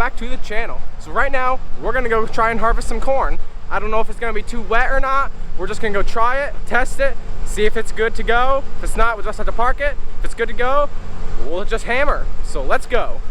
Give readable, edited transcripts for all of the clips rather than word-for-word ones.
back to the channel. So right now, we're gonna go try and harvest some corn. I don't know if it's gonna be too wet or not. We're just gonna go try it, test it, see if it's good to go. If it's not, we'll just have to park it. If it's good to go, we'll just hammer. So let's go.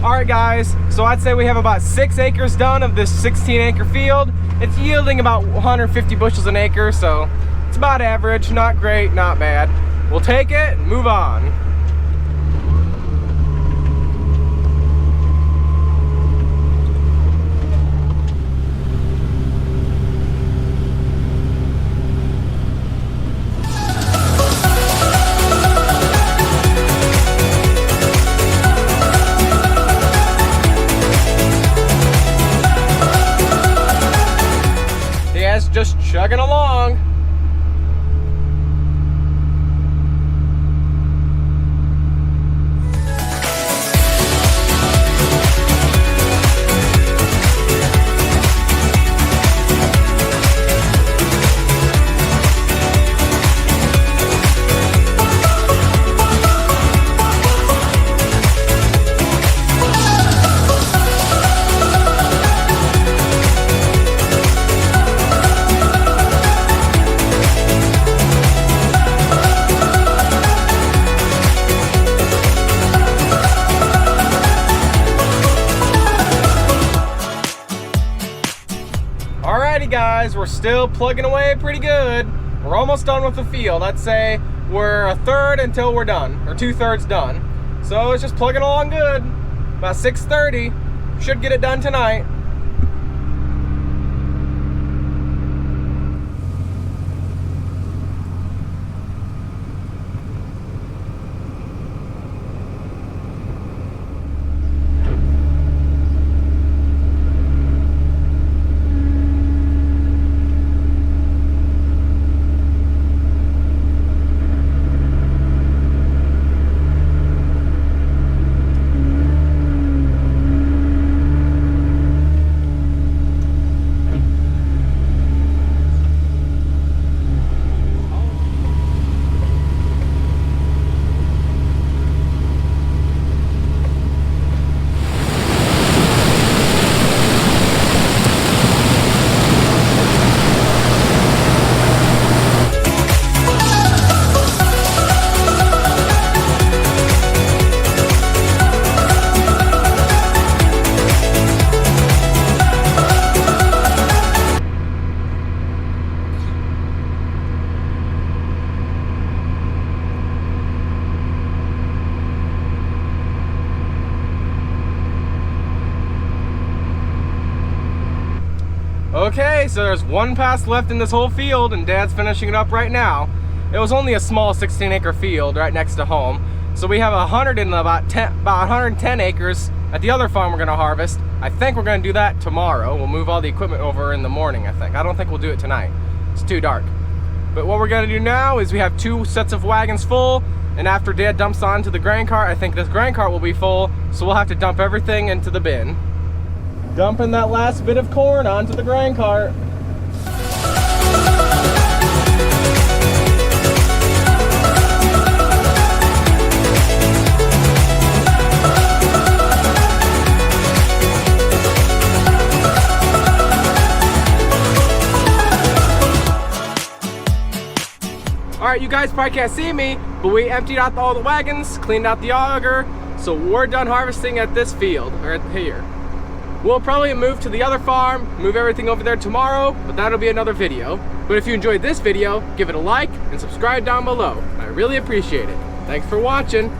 Alright guys, so I'd say we have about 6 acres done of this 16-acre field. It's yielding about 150 bushels an acre, so it's about average, not great, not bad. We'll take it and move on. Just chugging along. Alrighty guys, we're still plugging away pretty good. We're almost done with the field. I'd say we're a third until we're done, or 2/3 done. So it's just plugging along good. About 6:30, should get it done tonight. Okay, so there's one pass left in this whole field and Dad's finishing it up right now. It was only a small 16-acre field right next to home. So we have 110 acres at the other farm we're gonna harvest. I think we're gonna do that tomorrow. We'll move all the equipment over in the morning, I think. I don't think we'll do it tonight. It's too dark. But what we're gonna do now is we have 2 sets of wagons full, and after Dad dumps onto the grain cart, I think this grain cart will be full, so we'll have to dump everything into the bin. Dumping that last bit of corn onto the grain cart. Alright, you guys probably can't see me, but we emptied out all the wagons, cleaned out the auger, so we're done harvesting at this field, right here. We'll probably move to the other farm, move everything over there tomorrow, but that'll be another video. But if you enjoyed this video, give it a like and subscribe down below. I really appreciate it. Thanks for watching.